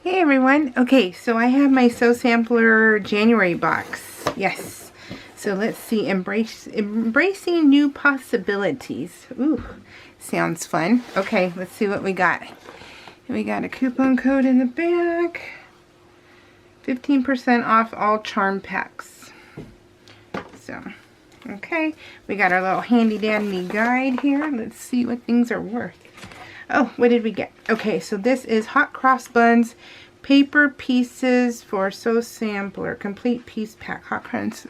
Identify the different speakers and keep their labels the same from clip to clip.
Speaker 1: Hey everyone. Okay, so I have my Sew Sampler January box. Yes. So let's see, embracing new possibilities. Ooh, sounds fun. Okay, let's see what we got. We got a coupon code in the back. 15% off all charm packs. So, okay, we got our little handy dandy guide here. Let's see what things are worth. Oh, what did we get? Okay, so this is Hot Cross Buns paper pieces for Sew Sampler complete piece pack. Hot Cross.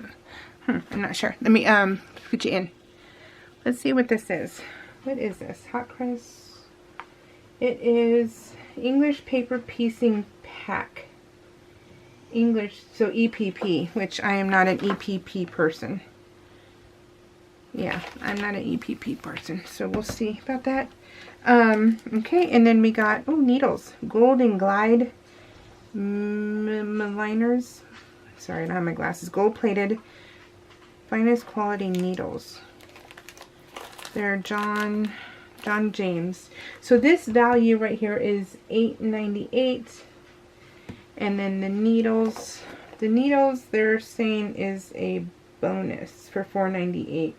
Speaker 1: I'm not sure. Let me put you in. Let's see what this is. What is this? Hot Cross. It is English paper piecing pack. English, so EPP, which I am not an EPP person. Yeah, I'm not an EPP person, so we'll see about that. Okay, and then we got, oh, needles. Golden Glide liners. Sorry, I don't have my glasses. Gold-plated, finest quality needles. They're John James. So this value right here is $8.98. And then the needles they're saying is a bonus for $4.98.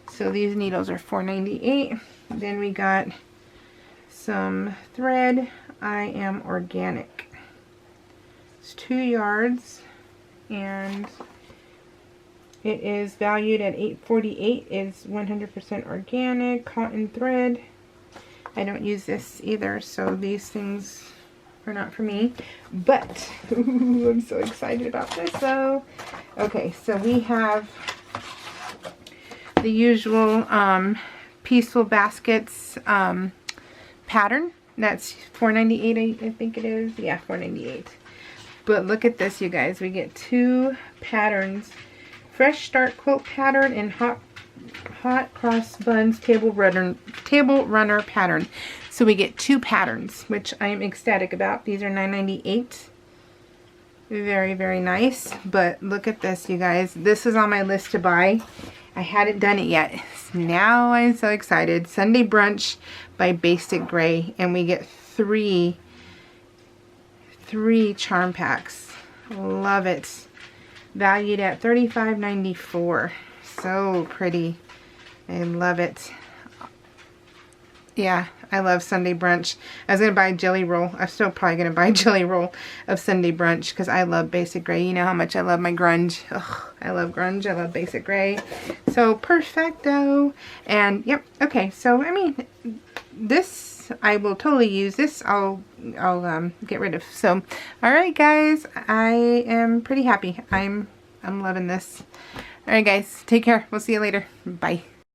Speaker 1: So these needles are $4.98. Then we got some thread. I Am Organic. It's 2 yards and it is valued at $8.48. It's 100% organic cotton thread. I don't use this either, so these things are not for me, but ooh, I'm so excited about this. So okay, so we have the usual Peaceful Baskets pattern. That's $4.98, I think it is. Yeah, $4.98. But look at this, you guys. We get 2 patterns: Fresh Start Quilt pattern and Hot Cross Buns table runner pattern. So we get 2 patterns, which I'm ecstatic about. These are $9.98. Very, very nice. But look at this, you guys. This is on my list to buy. I hadn't done it yet. Now I'm so excited. Sunday Brunch by Basic Gray. And we get 3 charm packs. Love it. Valued at $35.94. So pretty. I love it. Yeah, I love Sunday Brunch. I was going to buy a jelly roll. I'm still probably going to buy a jelly roll of Sunday Brunch because I love Basic Gray. You know how much I love my grunge. Ugh, I love grunge. I love Basic Gray. So, perfecto. And, yep, okay. So, I mean, this, I will totally use this. I'll get rid of. So, alright guys. I am pretty happy. I'm loving this. Alright guys, take care. We'll see you later. Bye.